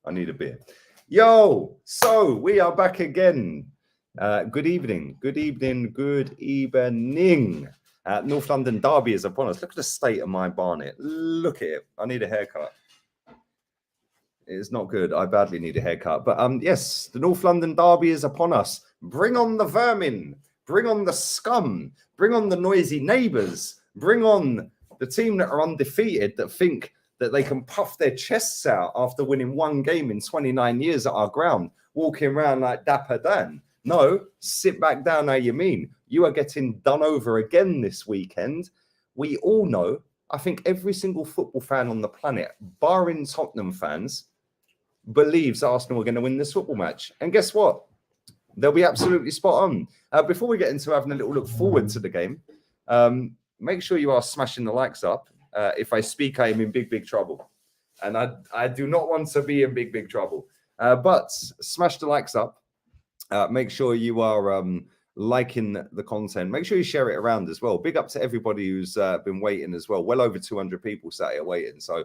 I need a beer. Yo, so we are back again. Good evening. North London Derby is upon us. Look at the state of my barnet. Look at it. I need a haircut. It's not good. I badly need a haircut. But yes, the North London Derby is upon us. Bring on the vermin. Bring on the scum. Bring on the noisy neighbours. Bring on the team that are undefeated, that think that they can puff their chests out after winning one game in 29 years at our ground, walking around like Dapper Dan. No, sit back down. How you mean? You are getting done over again this weekend. We all know, I think every single football fan on the planet, barring Tottenham fans, believes Arsenal are going to win this football match. And guess what? They'll be absolutely spot on. Before we get into having a little look forward to the game, make sure you are smashing the likes up. If I speak, I am in big trouble. And I do not want to be in big trouble. But smash the likes up. Make sure you are liking the content. Make sure you share it around as well. Big up to everybody who's been waiting as well. Well over 200 people sat here waiting. So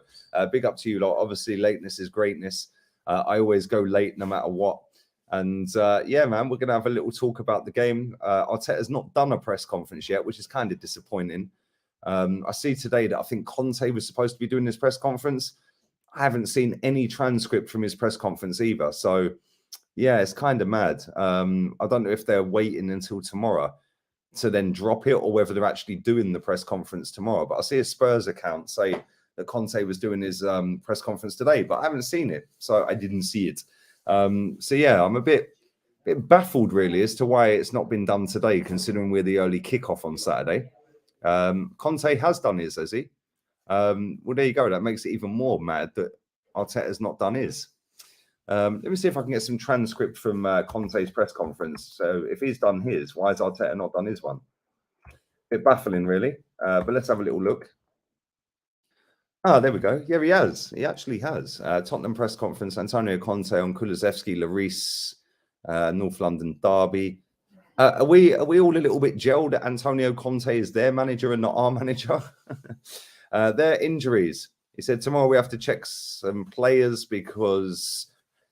big up to you lot. Obviously, lateness is greatness. I always go late no matter what. And yeah, man, we're going to have a little talk about the game. Arteta's not done a press conference yet, which is kind of disappointing. I see today that I think Conte was supposed to be doing this press conference. I haven't seen any transcript from his press conference either. So, yeah, it's kind of mad. I don't know if they're waiting until tomorrow to then drop it or whether they're actually doing the press conference tomorrow. But I see a Spurs account say that Conte was doing his press conference today, but I haven't seen it. So I didn't see it. So, yeah, I'm a bit baffled, really, as to why it's not been done today, considering we're the early kickoff on Saturday. Conte has done his, has he? Well, there you go. That makes it even more mad that Arteta's not done his. Let me see if I can get some transcript from Conte's press conference. So if he's done his, why has Arteta not done his one? A bit baffling, really. But let's have a little look. Ah, there we go. Yeah, he has. He actually has. Tottenham press conference, Antonio Conte on Kulusevski, Lloris, North London Derby. Are we all a little bit gelled that Antonio Conte is their manager and not our manager? Their injuries. He said tomorrow we have to check some players because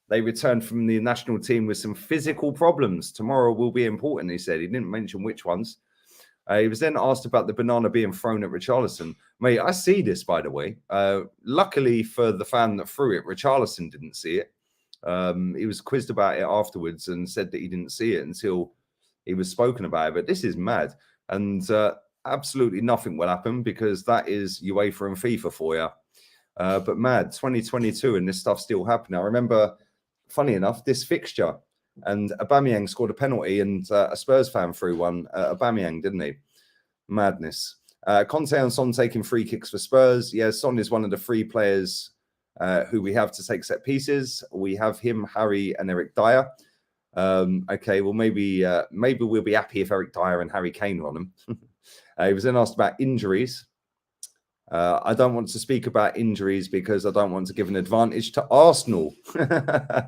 they returned from the national team with some physical problems. Tomorrow will be important, he said. He didn't mention which ones. He was then asked about the banana being thrown at Richarlison. Mate, I see this, by the way. Luckily for the fan that threw it, Richarlison didn't see it. He was quizzed about it afterwards and said that he didn't see it until he was spoken about it. But this is mad. And absolutely nothing will happen because that is UEFA and FIFA for you. But mad, 2022 and this stuff's still happening. I remember, funny enough, this fixture and Aubameyang scored a penalty and a Spurs fan threw one at Aubameyang, didn't he? Madness. Conte and Son taking free kicks for Spurs. Yeah, Son is one of the three players who we have to take set pieces. We have him, Harry and Eric Dyer. Okay, well, maybe we'll be happy if Eric Dyer and Harry Kane are on them. He was then asked about injuries. I don't want to speak about injuries because I don't want to give an advantage to Arsenal. Go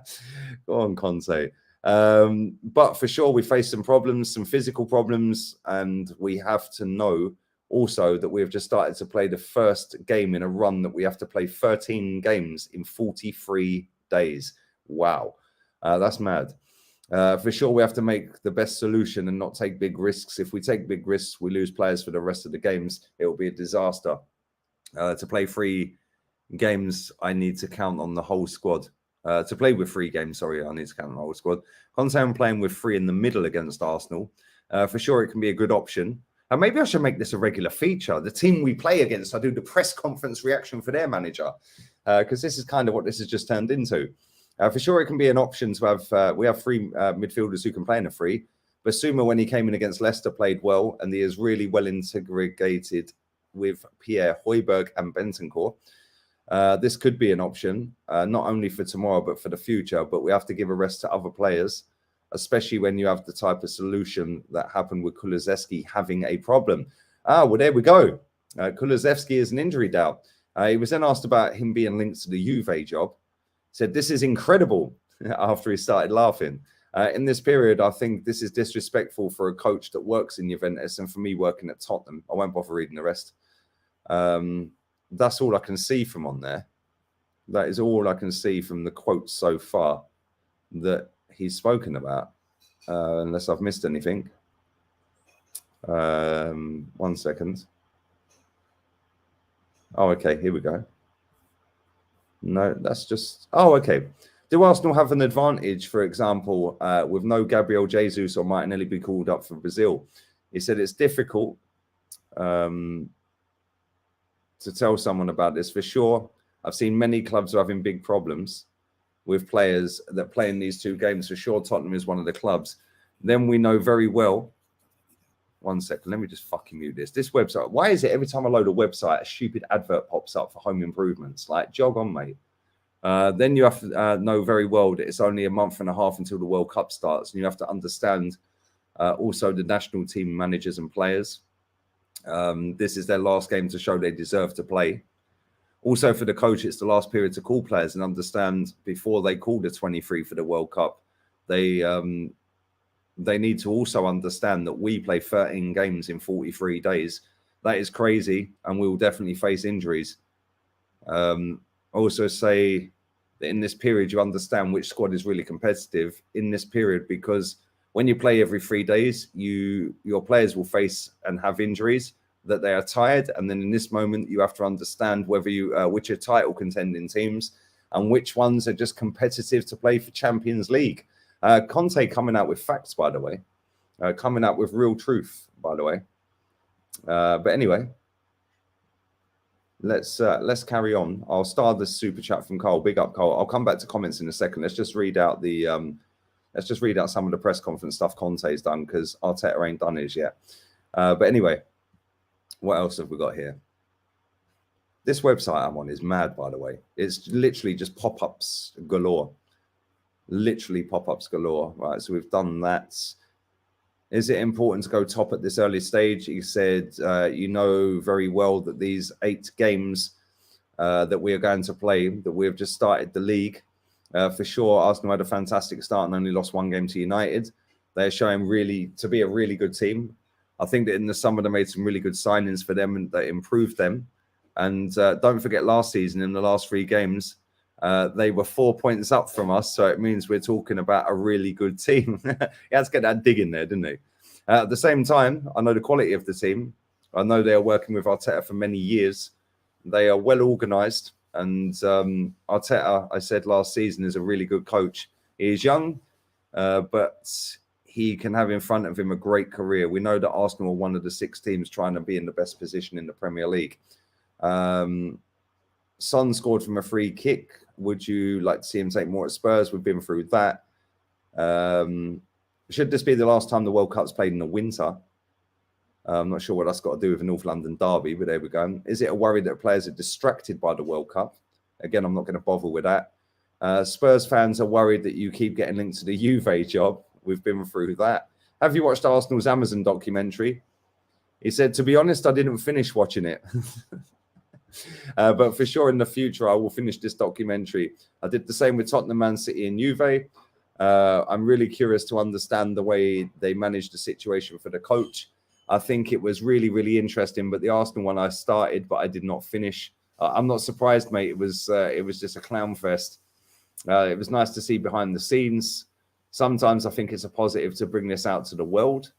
on, Conte. But for sure, we face some problems, some physical problems, and we have to know also that we've just started to play the first game in a run that we have to play 13 games in 43 days. Wow, that's mad. For sure, we have to make the best solution and not take big risks. If we take big risks, we lose players for the rest of the games. It will be a disaster. To play 3 games, I need to count on the whole squad. To play with 3 games, sorry, I need to count on the whole squad. Conte, I'm playing with 3 in the middle against Arsenal. For sure, it can be a good option. And maybe I should make this a regular feature. The team we play against, I do the press conference reaction for their manager. Because this is kind of what this has just turned into. For sure, it can be an option to have, we have 3 midfielders who can play in a 3. Basuma, when he came in against Leicester, played well. And he is really well integrated with Pierre Højbjerg and Bentancur. This could be an option, not only for tomorrow, but for the future. But we have to give a rest to other players, especially when you have the type of solution that happened with Kulusevski having a problem. Well, there we go. Kulusevski is an injury doubt. He was then asked about him being linked to the Juve job. He said, this is incredible, after he started laughing. In this period, I think this is disrespectful for a coach that works in Juventus and for me working at Tottenham. I won't bother reading the rest. That's all I can see from on there. That is all I can see from the quotes so far that he's spoken about, unless I've missed anything. 1 second. Oh, okay, here we go. No, that's just... Oh, okay. Do Arsenal have an advantage, for example, with no Gabriel Jesus or Martinelli be called up for Brazil? He said it's difficult to tell someone about this for sure. I've seen many clubs having big problems with players that play in these 2 games. For sure, Tottenham is one of the clubs. Then we know very well... 1 second, let me just fucking mute this. This website, why is it every time I load a website, a stupid advert pops up for home improvements? Like, jog on, mate. Then you have to know very well that it's only a month and a half until the World Cup starts. And you have to understand also the national team managers and players. This is their last game to show they deserve to play. Also for the coach, it's the last period to call players and understand before they call the 23 for the World Cup. They need to also understand that we play 13 games in 43 days. That is crazy, and we will definitely face injuries. Also say that in this period, you understand which squad is really competitive in this period, because when you play every 3 days, your players will face and have injuries, that they are tired. And then in this moment, you have to understand whether which are title contending teams and which ones are just competitive to play for Champions League. Conte coming out with facts, by the way, coming out with real truth, by the way. But anyway, let's carry on. I'll start this super chat from Cole. Big up, Cole. I'll come back to comments in a second. Let's just read out the some of the press conference stuff Conte's done, because Arteta ain't done his yet. But anyway, what else have we got here? This website I'm on is mad, by the way. It's literally just pop-ups galore. Literally pop-ups galore. Right, so we've done that. Is it important to go top at this early stage? He said, you know very well that these 8 games that we are going to play, that we have just started the league. For sure, Arsenal had a fantastic start and only lost 1 game to United. They're showing really to be a really good team. I think that in the summer they made some really good signings for them and that improved them. And don't forget last season, in the last 3 games, they were 4 points up from us, so it means we're talking about a really good team. He had to get that dig in there, didn't he? At the same time, I know the quality of the team. I know they are working with Arteta for many years. They are well organised, and Arteta, I said last season, is a really good coach. He is young, but he can have in front of him a great career. We know that Arsenal are one of the 6 teams trying to be in the best position in the Premier League. Son scored from a free kick. Would you like to see him take more at Spurs? We've been through that. Should this be the last time the World Cup's played in the winter? I'm not sure what that's got to do with a North London derby, but there we go. Is it a worry that players are distracted by the World Cup? Again, I'm not going to bother with that. Spurs fans are worried that you keep getting linked to the Juve job. We've been through that. Have you watched Arsenal's Amazon documentary? He said, to be honest, I didn't finish watching it. But for sure in the future, I will finish this documentary. I did the same with Tottenham, Man City and Juve. I'm really curious to understand the way they managed the situation for the coach. I think it was really, really interesting. But the Arsenal one I started, but I did not finish. I'm not surprised, mate. It was just a clown fest. It was nice to see behind the scenes. Sometimes I think it's a positive to bring this out to the world.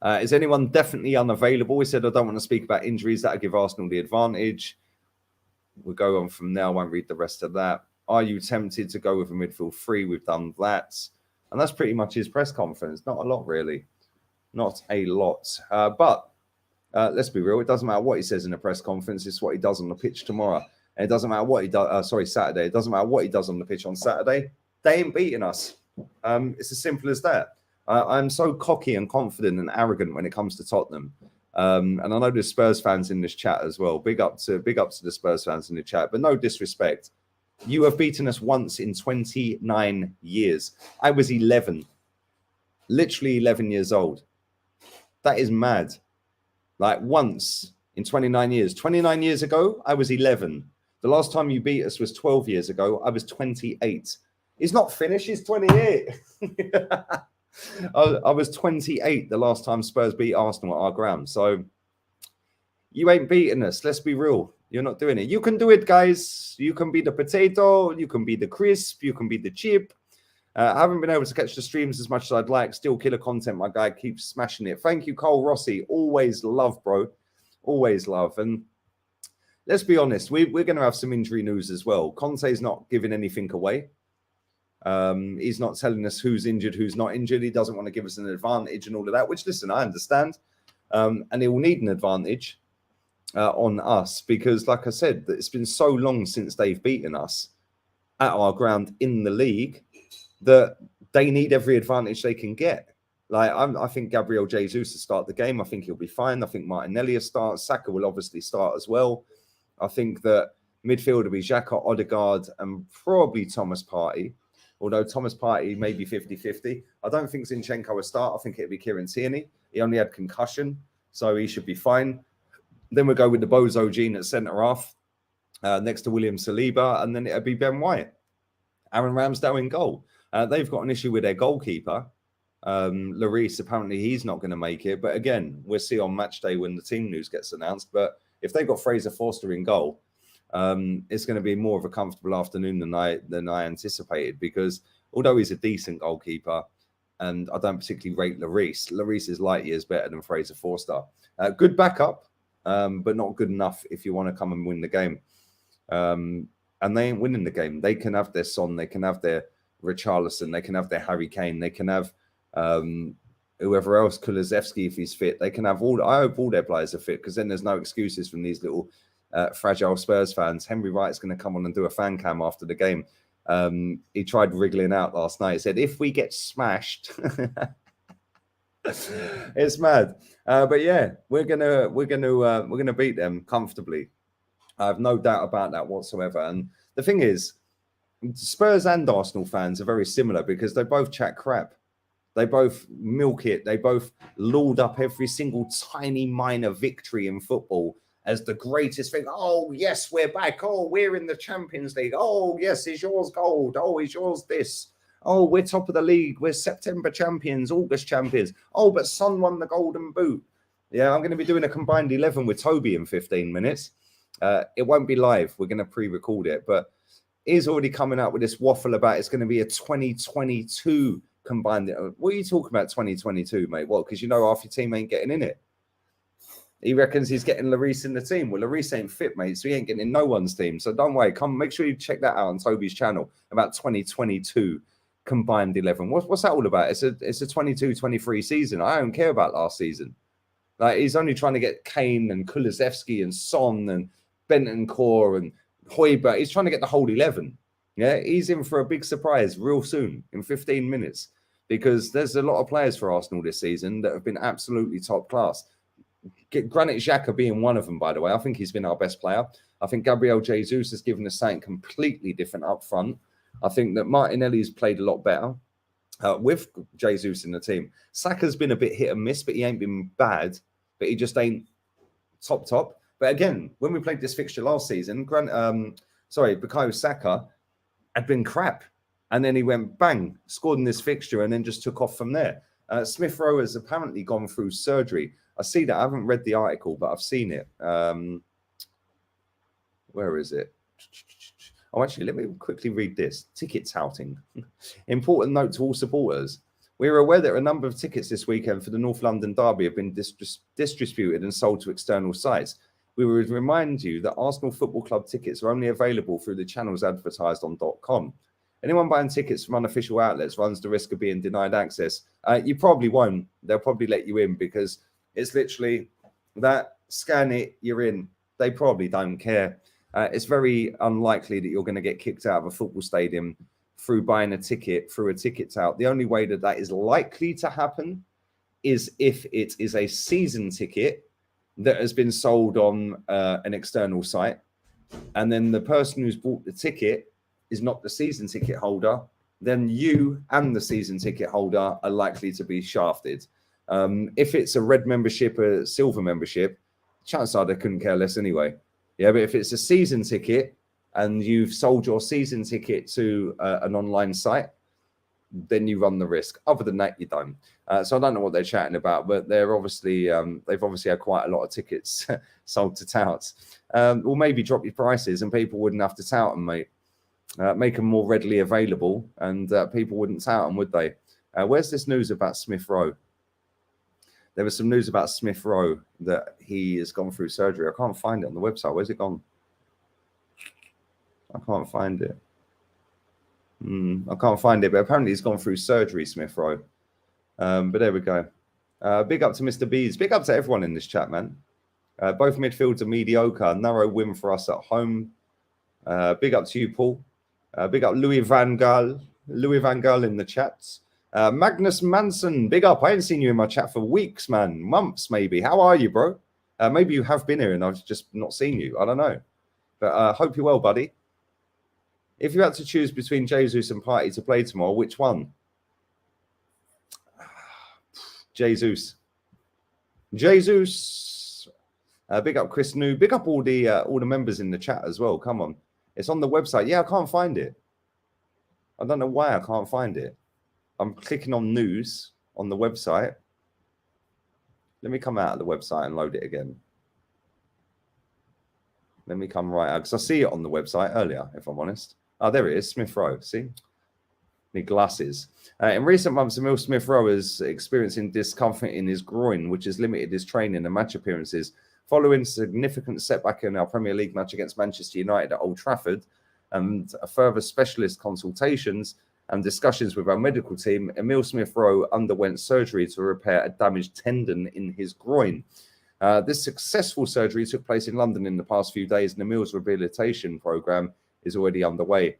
Is anyone definitely unavailable? He said, I don't want to speak about injuries. That'll give Arsenal the advantage. We'll go on from there. I won't read the rest of that. Are you tempted to go with a midfield 3? We've done that. And that's pretty much his press conference. Not a lot, really. Not a lot. But let's be real. It doesn't matter what he says in a press conference. It's what he does on the pitch tomorrow. And it doesn't matter what he does. Saturday. It doesn't matter what he does on the pitch on Saturday. They ain't beating us. It's as simple as that. I'm so cocky and confident and arrogant when it comes to Tottenham. And I know there's Spurs fans in this chat as well. Big up to the Spurs fans in the chat. But no disrespect. You have beaten us once in 29 years. I was 11. Literally 11 years old. That is mad. Like once in 29 years. 29 years ago, I was 11. The last time you beat us was 12 years ago. I was 28. He's not finished. He's 28. I was 28 the last time Spurs beat Arsenal at our ground. So you ain't beating us. Let's be real. You're not doing it. You can do it, guys. You can be the potato. You can be the crisp. You can be the chip. I haven't been able to catch the streams as much as I'd like. Still killer content, my guy. Keeps smashing it. Thank you, Cole Rossi. Always love, bro. Always love. And let's be honest, we're going to have some injury news as well. Conte's not giving anything away. He's not telling us who's injured, who's not injured. He doesn't want to give us an advantage and all of that, which, listen, I understand. And he will need an advantage on us because, like I said, it's been so long since they've beaten us at our ground in the league that they need every advantage they can get. Like, I think Gabriel Jesus will start the game. I think he'll be fine. I think Martinelli will start. Saka will obviously start as well. I think that midfield will be Xhaka, Odegaard, and probably Thomas Partey. Although Thomas Partey may be 50-50. I don't think Zinchenko will start. I think it'll be Kieran Tierney. He only had concussion, so he should be fine. Then we'll go with the Bozo Gene at centre-half, next to William Saliba, and then it'll be Ben White. Aaron Ramsdale in goal. They've got an issue with their goalkeeper. Lloris, apparently he's not going to make it. But again, we'll see on match day when the team news gets announced. But if they've got Fraser Forster in goal, it's going to be more of a comfortable afternoon than I anticipated, because although he's a decent goalkeeper, and I don't particularly rate Lloris is light years better than Fraser Forster. Good backup, but not good enough if you want to come and win the game. And they ain't winning the game. They can have their Son, they can have their Richarlison, they can have their Harry Kane, they can have whoever else, Kulusevski if he's fit. They can have all. I hope all their players are fit, because then there's no excuses from these little fragile Spurs fans. Henry Wright's going to come on and do a fan cam after the game. He tried wriggling out last night. He said, "If we get smashed," it's mad. But yeah, we're gonna beat them comfortably. I have no doubt about that whatsoever. And the thing is, Spurs and Arsenal fans are very similar, because they both chat crap. They both milk it. They both lord up every single tiny minor victory in football as the greatest thing. Oh, yes, we're back. Oh, we're in the Champions League. Oh, yes, is yours gold? Oh, is yours this? Oh, we're top of the league. We're September champions, August champions. Oh, but Son won the Golden Boot. Yeah, I'm going to be doing a combined 11 with Toby in 15 minutes. It won't be live. We're going to pre-record it. But he's already coming out with this waffle about it's going to be a 2022 combined. What are you talking about, 2022, mate? Well, because you know half your team ain't getting in it. He reckons he's getting Lloris in the team. Well, Lloris ain't fit, mate, so he ain't getting in no one's team. So don't worry. Come, make sure you check that out on Toby's channel about 2022 combined 11. What's that all about? It's a 22-23 season. I don't care about last season. Like, he's only trying to get Kane and Kulusevski and Son and Bentancur and Højbjerg. He's trying to get the whole 11. Yeah, he's in for a big surprise real soon in 15 minutes, because there's a lot of players for Arsenal this season that have been absolutely top class. Granit Xhaka being one of them, by the way. I think he's been our best player. I think Gabriel Jesus has given us something completely different up front. I think that Martinelli's played a lot better with Jesus in the team. Saka's been a bit hit and miss, but he ain't been bad. But he just ain't top. But again, when we played this fixture last season, Bukayo Saka had been crap. And then he went bang, scored in this fixture, and then just took off from there. Smith Rowe has apparently gone through surgery. I see that. I haven't read the article, but I've seen it. Where is it? Oh, actually, let me quickly read this. Ticket touting. Important note to all supporters. We are aware that a number of tickets this weekend for the North London Derby have been distributed and sold to external sites. We would remind you that Arsenal Football Club tickets are only available through the channels advertised on .com. Anyone buying tickets from unofficial outlets runs the risk of being denied access. You probably won't. They'll probably let you in, because it's literally that, scan it, you're in. They probably don't care. It's very unlikely that you're going to get kicked out of a football stadium through buying a ticket through a ticket tout. The only way that is likely to happen is if it is a season ticket that has been sold on an external site, and then the person who's bought the ticket is not the season ticket holder, then you and the season ticket holder are likely to be shafted. If it's a red membership, a silver membership, chances are they couldn't care less anyway. Yeah, but if it's a season ticket and you've sold your season ticket to an online site, then you run the risk. Other than that, you don't. So I don't know what they're chatting about, but they're obviously they've obviously had quite a lot of tickets sold to touts. Or maybe drop your prices and people wouldn't have to tout them, mate. Make them more readily available, and people wouldn't tout them, would they? Where's this news about Smith Rowe? There was some news about Smith Rowe that he has gone through surgery. I can't find it on the website. Where's it gone? I can't find it. I can't find it, but apparently he's gone through surgery, Smith Rowe. But there we go. Big up to Mr. Bees. Big up to everyone in this chat, man. Both midfields are mediocre. Narrow win for us at home. Big up to you, Paul. Big up Louis Van Gaal. Louis Van Gaal in the chats. Magnus Manson, big up. I ain't seen you in my chat for weeks, man. Months, maybe. How are you, bro? Maybe you have been here and I've just not seen you. I don't know. But hope you're well, buddy. If you had to choose between Jesus and Partey to play tomorrow, which one? Jesus. Jesus. Big up Chris New. Big up all the members in the chat as well. Come on. It's on the website. Yeah, I can't find it. I don't know why I can't find it. I'm clicking on news on the website. Let me come out of the website and load it again. Let me come right out because I see it on the website earlier, if I'm honest. Oh, there it is, Smith Rowe. See? Need glasses. In recent months, Emil Smith Rowe is experiencing discomfort in his groin, which has limited his training and match appearances. Following significant setback in our Premier League match against Manchester United at Old Trafford and further specialist consultations and discussions with our medical team, Emil Smith Rowe underwent surgery to repair a damaged tendon in his groin. This successful surgery took place in London in the past few days, and Emil's rehabilitation program is already underway.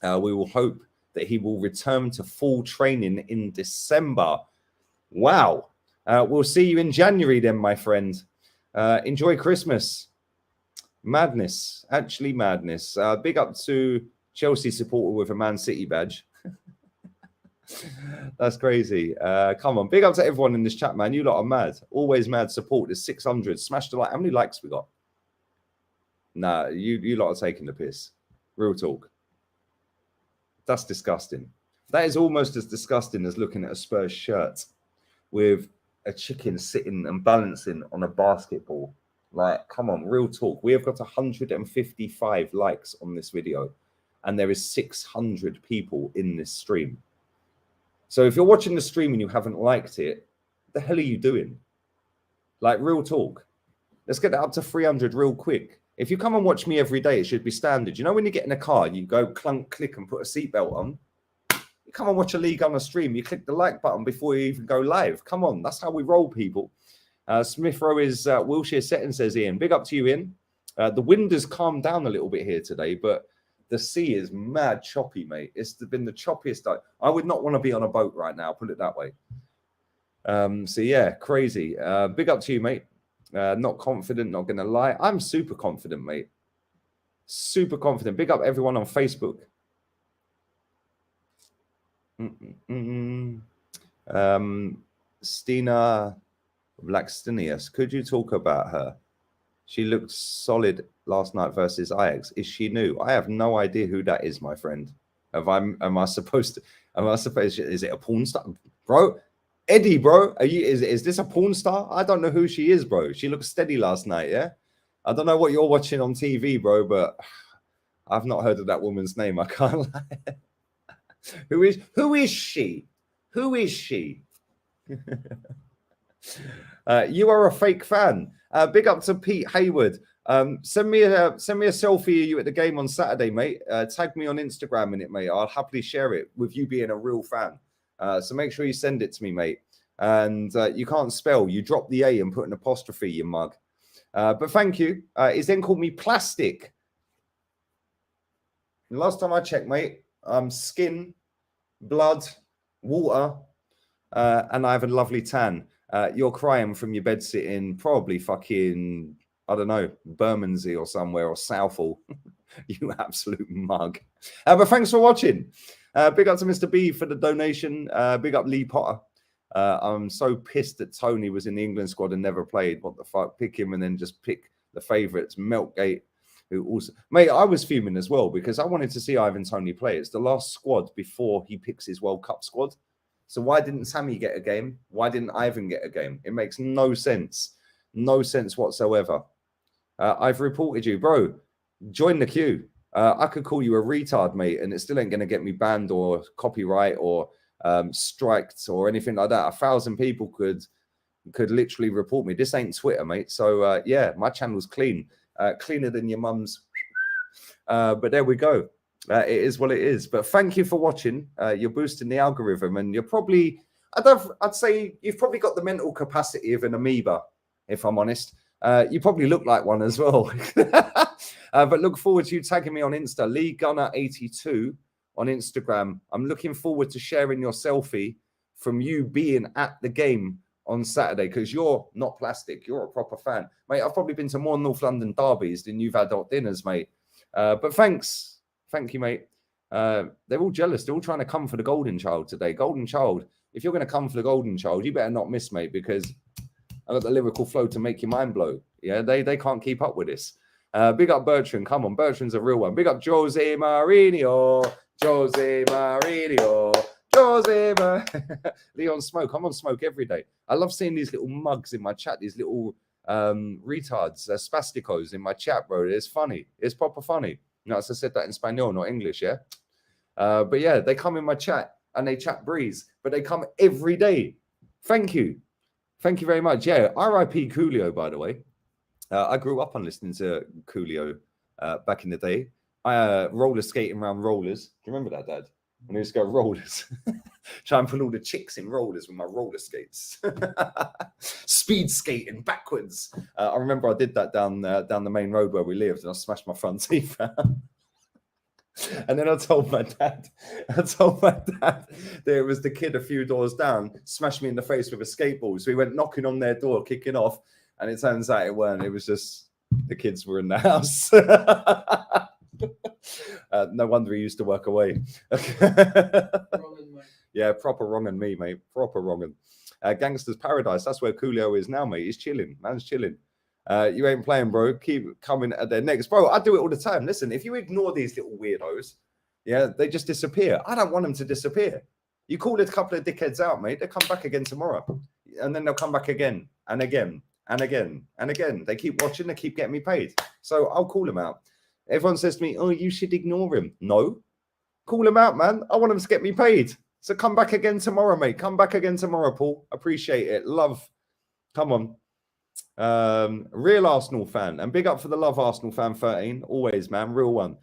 We will hope that he will return to full training in December. Wow. We'll see you in January then, my friend. Enjoy Christmas. Madness. Actually madness. Big up to Chelsea supporter with a Man City badge. That's crazy. Come on. Big up to everyone in this chat, man. You lot are mad. Always mad support. There's 600. Smash the like. How many likes we got? Nah, you lot are taking the piss. Real talk. That's disgusting. That is almost as disgusting as looking at a Spurs shirt with a chicken sitting and balancing on a basketball. Like, come on, real talk. We have got 155 likes on this video, and there is 600 people in this stream. So if you're watching the stream and you haven't liked it, what the hell are you doing? Like, real talk. Let's get that up to 300 real quick. If you come and watch me every day, it should be standard. You know, when you get in a car, you go clunk, click, and put a seatbelt on. You come and watch a league on a stream, you click the like button before you even go live. Come on, that's how we roll, people. Smith Rowe is Wilshire setting, says Ian. Big up to you, Ian. The wind has calmed down a little bit here today, but the sea is mad choppy, mate. It's been the choppiest day. I would not want to be on a boat right now, put it that way. So, yeah, crazy. Big up to you, mate. Not confident, not going to lie. I'm super confident, mate. Super confident. Big up everyone on Facebook. Stina Blackstenius, could you talk about her? She looked solid last night versus Ajax. Is she new? I have no idea who that is, my friend. Am I supposed to? Is it a porn star, bro? Eddie, bro, is this a porn star? I don't know who she is, bro. She looked steady last night, yeah? I don't know what you're watching on TV, bro, but I've not heard of that woman's name. I can't lie. Who is she? Who is she? You are a fake fan. Big up to Pete Hayward. Send me a selfie of you at the game on Saturday, mate. Tag me on Instagram in it, mate. I'll happily share it with you being a real fan. So make sure you send it to me, mate. And you can't spell. You drop the A and put an apostrophe, you mug. But thank you. He's then called me Plastic. And last time I checked, mate, skin, blood, water, and I have a lovely tan. You're crying from your bed sitting probably fucking, I don't know, Bermondsey or somewhere, or Southall. You absolute mug. But thanks for watching. Big up to Mr. B for the donation. Big up Lee Potter. I'm so pissed that Tony was in the England squad and never played. What the fuck? Pick him and then just pick the favourites. Meltgate. who also, mate, I was fuming as well because I wanted to see Ivan Toney play. It's the last squad before he picks his World Cup squad. So why didn't Sammy get a game? Why didn't Ivan get a game? It makes no sense. No sense whatsoever. I've reported you, bro. Join the queue. I could call you a retard, mate, and it still ain't going to get me banned or copyright or striked or anything like that. 1,000 people could literally report me. This ain't Twitter, mate. So yeah, my channel's clean. Cleaner than your mum's. But there we go. It is what it is. But thank you for watching. You're boosting the algorithm, and you're probably, I'd say you've probably got the mental capacity of an amoeba, if I'm honest. You probably look like one as well. But look forward to you tagging me on Insta, LeeGunner82 on Instagram. I'm looking forward to sharing your selfie from you being at the game on Saturday, because you're not plastic. You're a proper fan. Mate, I've probably been to more North London derbies than you've had hot dinners, mate. But thanks. Thank you, mate. They're all jealous. They're all trying to come for the golden child today. Golden child. If you're going to come for the golden child, you better not miss, mate, because I got the lyrical flow to make your mind blow. Yeah, they can't keep up with this. Big up Bertrand. Come on, Bertrand's a real one. Big up Jose Mourinho. Jose Mourinho. Jose Leon Smoke. I'm on Smoke every day. I love seeing these little mugs in my chat, these little retards, spasticos in my chat, bro. It's funny. It's proper funny. No, as I said that in Spanish, not English, yeah? But yeah, they come in my chat and they chat breeze, but they come every day. Thank you. Thank you very much. Yeah, R.I.P. Coolio, by the way. I grew up on listening to Coolio back in the day. I roller skating around rollers. Do you remember that, Dad? And I used to go rollers. Try and pull all the chicks in rollers with my roller skates. Speed skating backwards. I remember I did that down the main road where we lived, and I smashed my front teeth out. And then I told my dad that it was the kid a few doors down, smashed me in the face with a skateboard. So we went knocking on their door, kicking off, and it turns out it weren't. It was just the kids were in the house. No wonder he used to work away. Yeah, proper wrong on me, mate. Proper wrong on. Gangster's Paradise. That's where Coolio is now, mate. He's chilling. Man's chilling. You ain't playing, bro. Keep coming at their necks. Bro, I do it all the time. Listen, if you ignore these little weirdos, yeah, they just disappear. I don't want them to disappear. You call a couple of dickheads out, mate. They come back again tomorrow. And then they'll come back again and again and again and again. They keep watching. They keep getting me paid. So I'll call them out. Everyone says to me, oh, you should ignore him. No. Call him out, man. I want them to get me paid. So come back again tomorrow, mate. Come back again tomorrow, Paul. Appreciate it. Love. Come on. Real Arsenal fan. And big up for the love, Arsenal fan 13. Always, man. Real one.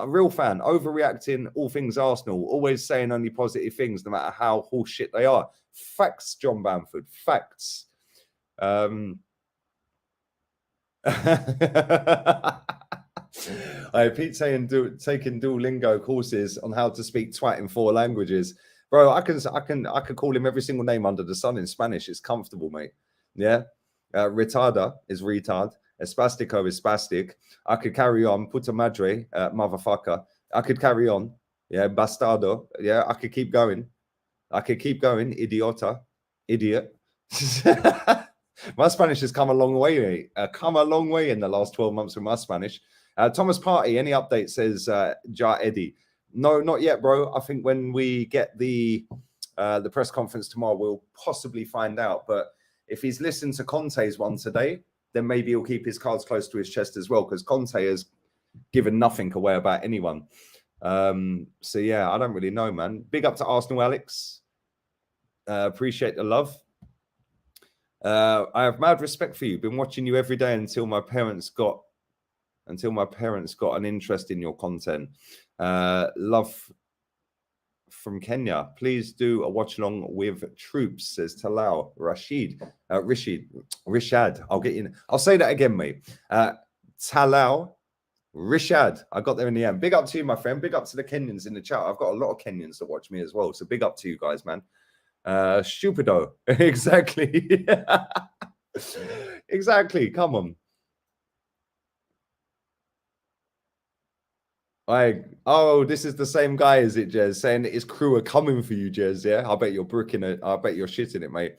Real fan. Overreacting all things Arsenal. Always saying only positive things, no matter how horseshit they are. Facts, John Bamford. Facts. Pete saying taking Duolingo courses on how to speak twat in 4 languages. Bro, I could call him every single name under the sun in Spanish. It's comfortable, mate. Yeah. Retarda is retard. Espastico is spastic. I could carry on. Puta madre, motherfucker. I could carry on. Yeah, bastardo. Yeah, I could keep going. Idiota. Idiot. My Spanish has come a long way, mate. Come a long way in the last 12 months with my Spanish. Thomas Party, any update, says Ja Eddie. No, not yet, bro. I think when we get the press conference tomorrow, we'll possibly find out. But if he's listened to Conte's one today, then maybe he'll keep his cards close to his chest as well, because Conte has given nothing away about anyone. So, yeah, I don't really know, man. Big up to Arsenal, Alex. Appreciate the love. I have mad respect for you. Been watching you every day until my parents got an interest in your content. Love from Kenya. Please do a watch along with troops, says Talal Rishad. I'll get in. I'll say that again, mate. Talal Rishad. I got there in the end. Big up to you, my friend. Big up to the Kenyans in the chat. I've got a lot of Kenyans to watch me as well. So big up to you guys, man. Stupido. Exactly. Exactly. Come on. This is the same guy, is it, Jez? Saying that his crew are coming for you, Jez. Yeah, I bet you're bricking it. I bet you're shitting it, mate.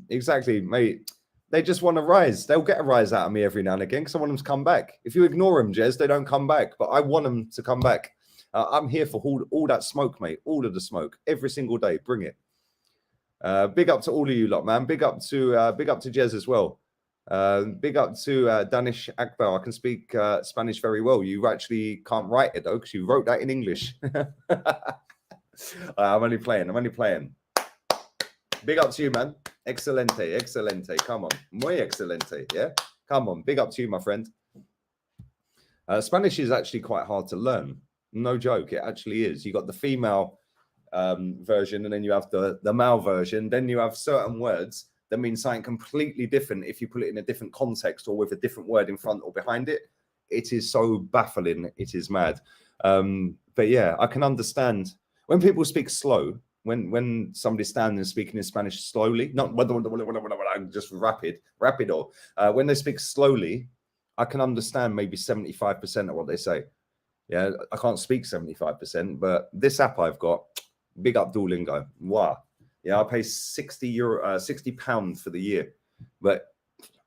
Exactly, mate. They just want to rise. They'll get a rise out of me every now and again because I want them to come back. If you ignore them, Jez, they don't come back. But I want them to come back. I'm here for all that smoke, mate. All of the smoke, every single day. Bring it. Big up to all of you lot, man. Big up to Jez as well. Big up to Danish Akbar. I can speak Spanish very well. You actually can't write it though because you wrote that in English. I'm only playing. Big up to you, man. Excelente. Come on. Muy excelente. Yeah. Come on. Big up to you, my friend. Spanish is actually quite hard to learn. No joke. It actually is. You got the female version and then you have the male version. Then you have certain words that mean something completely different if you put it in a different context or with a different word in front or behind it. It is so baffling. It is mad. But yeah, I can understand when people speak slow. When somebody's standing and speaking in Spanish slowly, not just rapid, or when they speak slowly, I can understand maybe 75% of what they say. Yeah, I can't speak 75%, but this app I've got, big up Duolingo. Wow. Yeah, I pay £60 for the year, but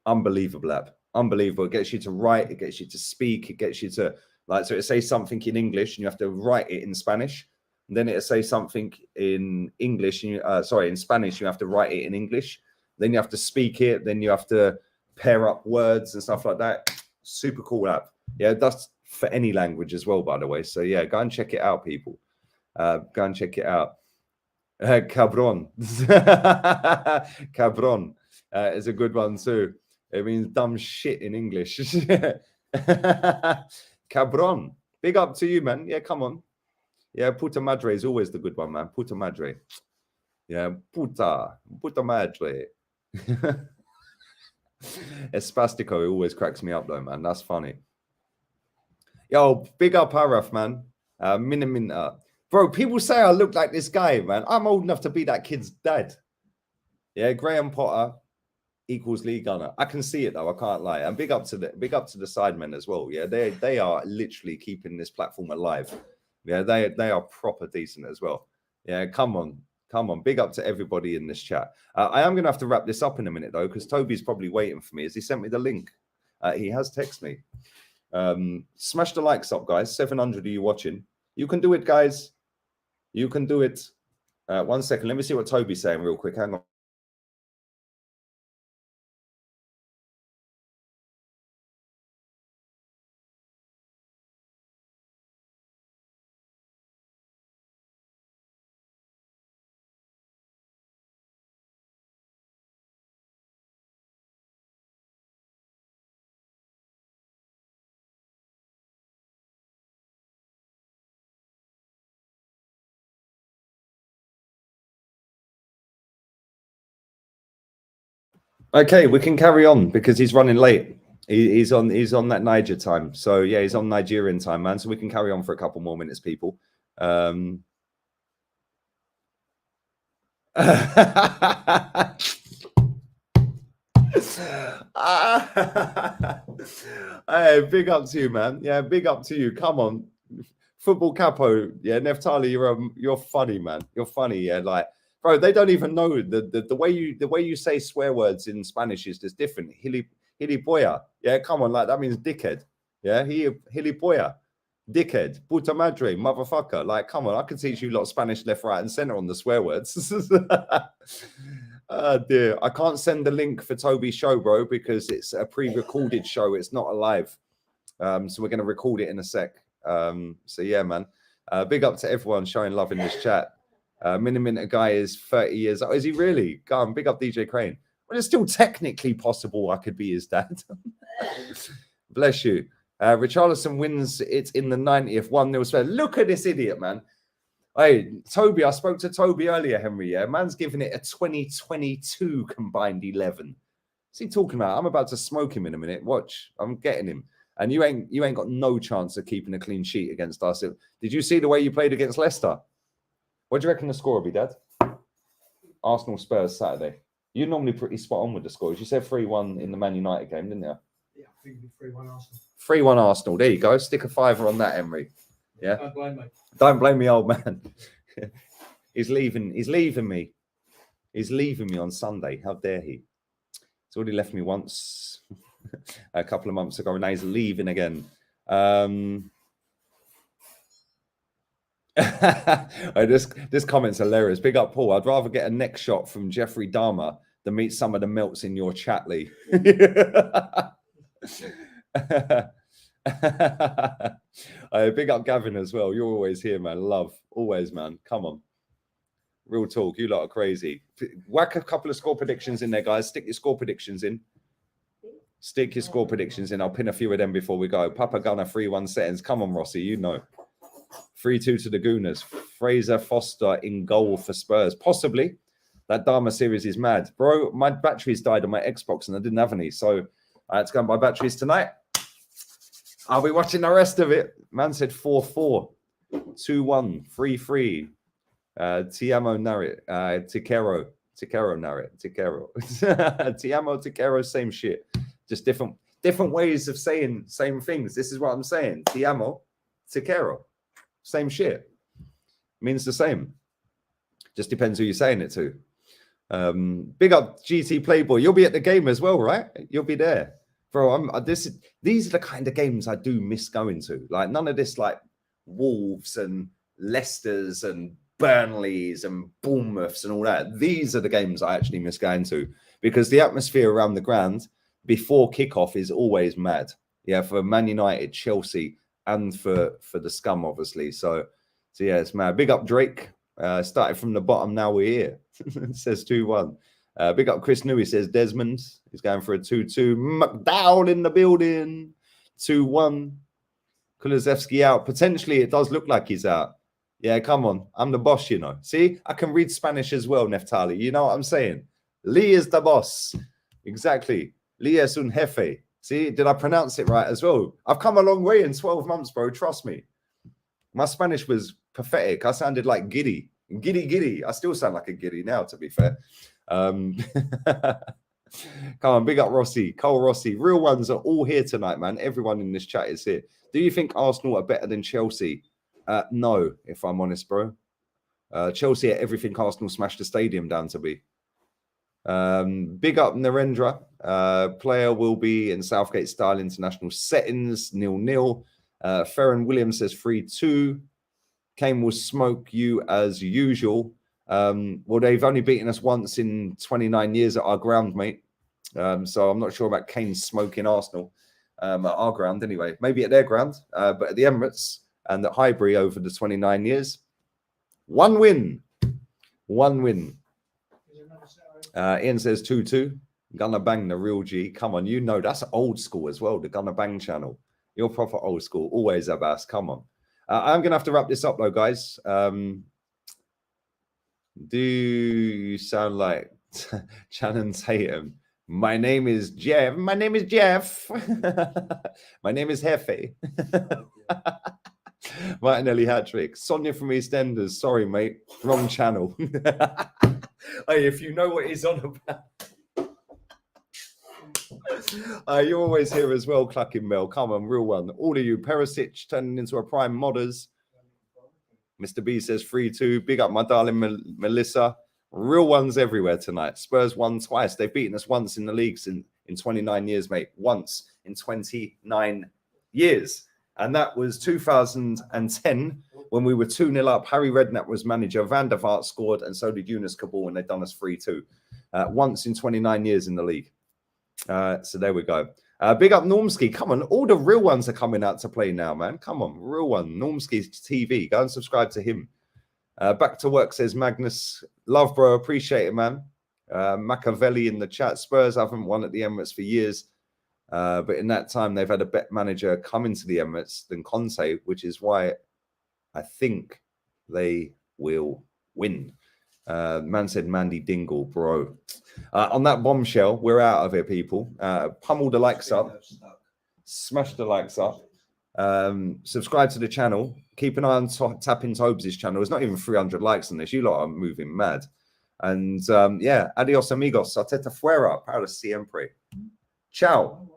unbelievable app. Unbelievable. It gets you to write, it gets you to speak, it gets you to so it says something in English and you have to write it in Spanish. And then it'll say something in English, and in Spanish, you have to write it in English. Then you have to speak it. Then you have to pair up words and stuff like that. Super cool app. Yeah, that's for any language as well, by the way. So yeah, go and check it out, people. Go and check it out. Cabron. Cabron is a good one too. It means dumb shit in English. Cabron. Big up to you, man. Yeah, come on. Yeah, puta madre is always the good one, man. Puta madre. Yeah, puta madre. Espastico always cracks me up, though, man. That's funny. Yo, big up Araf, man. Minimina. Bro, people say I look like this guy, man. I'm old enough to be that kid's dad. Yeah, Graham Potter equals Lee Gunner. I can see it, though. I can't lie. And big up to the Sidemen as well. Yeah, they are literally keeping this platform alive. Yeah, they are proper decent as well. Yeah, come on. Big up to everybody in this chat. I am going to have to wrap this up in a minute, though, because Toby's probably waiting for me as he sent me the link. He has texted me. Smash the likes up, guys. 700 of you watching. You can do it, guys. You can do it. 1 second. Let me see what Toby's saying real quick. Hang on. Okay, we can carry on because he's running late. He's on that Niger time. So yeah, he's on Nigerian time, man. So we can carry on for a couple more minutes, people. Hey, big up to you, man. Yeah, big up to you. Come on, football capo. Yeah, Neftali, you're funny, man. You're funny. Yeah, like, bro, they don't even know the way you say swear words in Spanish is just different. Gilipollas. Yeah, come on, like that means dickhead. Yeah, gilipollas. Dickhead, puta madre, motherfucker. Like, come on, I can teach you a lot of Spanish left, right, and center on the swear words. Oh dear, I can't send the link for Toby's show, bro, because it's a pre-recorded show. It's not a live. So we're going to record it in a sec. So yeah, man. Big up to everyone showing love in this chat. Miniminter guy is 30 years old. Is he really? Go on, big up DJ Crane. Well, it's still technically possible I could be his dad. Bless you. Richarlison wins it in the 90th, 1-0. Look at this idiot, man. Hey, Toby, I spoke to Toby earlier, Henry. Yeah, man's giving it a 2022 combined 11. What's he talking about? I'm about to smoke him in a minute. Watch, I'm getting him. And you ain't got no chance of keeping a clean sheet against us. Did you see the way you played against Leicester? What do you reckon the score will be, Dad? Arsenal Spurs Saturday. You're normally pretty spot on with the scores. You said 3-1 in the Man United game, didn't you? Yeah, I think it'll be 3-1 Arsenal. 3-1 Arsenal. There you go. Stick a fiver on that, Henry. Yeah. Don't blame me. Don't blame me, old man. He's leaving me. He's leaving me on Sunday. How dare he? It's already left me once a couple of months ago. Now he's leaving again. This comment's hilarious. Big up, Paul. I'd rather get a neck shot from Jeffrey Dahmer than meet some of the melts in your chat, Lee. Big up Gavin as well. You're always here, man. Love. Always, man. Come on. Real talk. You lot are crazy. Whack a couple of score predictions in there, guys. Stick your score predictions in. Stick your score predictions in. I'll pin a few of them before we go. Papa Gunner 3-1 settings. Come on, Rossi. You know. 3-2 to the Gooners. Fraser Foster in goal for Spurs. Possibly. That Dharma series is mad. Bro, my batteries died on my Xbox and I didn't have any. So I had to go and buy batteries tonight. I'll be watching the rest of it. Man said 4-4. 2-1. 3-3. Tiamo Narit. Tikero Narit. Tikero. Tiamo Tikero, same shit. Just different ways of saying same things. This is what I'm saying. Tiamo Tikero. Same shit. Means the same. Just depends who you're saying it to. Big up GT Playboy. You'll be at the game as well, right? You'll be there. Bro, these are the kind of games I do miss going to. Like none of this like Wolves and Leicesters and Burnleys and Bournemouths and all that. These are the games I actually miss going to because the atmosphere around the ground before kickoff is always mad. Yeah, for Man United, Chelsea, and for the Scum, obviously. So yeah, it's mad. Big up Drake. Started from the bottom, now we're here. It says 2-1. Big up Chris Newey, says Desmond. He's going for a 2-2. McDowell in the building. 2-1. Kulusevski out. Potentially, it does look like he's out. Yeah, come on. I'm the boss, you know. See, I can read Spanish as well, Neftali. You know what I'm saying? Lee is the boss. Exactly. Lee es un jefe. See, did I pronounce it right as well? I've come a long way in 12 months, bro. Trust me. My Spanish was pathetic. I sounded like giddy. Giddy. I still sound like a giddy now, to be fair. Come on, big up Rossi. Cole Rossi. Real ones are all here tonight, man. Everyone in this chat is here. Do you think Arsenal are better than Chelsea? No, if I'm honest, bro. Chelsea are everything Arsenal smashed the stadium down to be. Big up Narendra. Player will be in Southgate style international settings. 0-0. Ferren Williams says 3-2. Kane will smoke you as usual. Well, they've only beaten us once in 29 years at our ground, mate. So I'm not sure about Kane smoking Arsenal at our ground anyway. Maybe at their ground, but at the Emirates and at Highbury over the 29 years. One win. Ian says 2-2. Gonna bang the real G. Come on, you know that's old school as well. The Gonna Bang channel. You're proper old school. Always Abbas. Come on. I'm gonna have to wrap this up though, guys. Do you sound like Channing Tatum? My name is Jeff. My name is Jeff. My name is Hefe. Martinelli hat trick. Sonia from EastEnders. Sorry, mate. Wrong channel. Hey, if you know what he's on about. You're always here as well, Clucking Bell. Come on, real one. All of you. Perisic turning into a prime modders. Mr. B says 3-2. Big up my darling Melissa. Real ones everywhere tonight. Spurs won twice. They've beaten us once in the leagues in 29 years, mate. Once in 29 years. And that was 2010 when we were 2-0 up. Harry Redknapp was manager. Van der Vaart scored, and so did Yunus Kabul, and they'd done us 3-2. Once in 29 years in the league. So there we go. Big up Normski. Come on. All the real ones are coming out to play now, man. Come on. Real one. Normski's TV. Go and subscribe to him. Back to work, says Magnus. Love, bro. Appreciate it, man. Machiavelli in the chat. Spurs haven't won at the Emirates for years. But in that time, they've had a better manager come into the Emirates than Conte, which is why I think they will win. Man said Mandy Dingle, bro. On that bombshell, we're out of here, people. Pummel the likes up. Smash the likes up. Subscribe to the channel. Keep an eye on Tapping Tobes' channel. There's not even 300 likes on this. You lot are moving mad. And yeah, adios amigos. Sateta fuera. Para siempre. Ciao.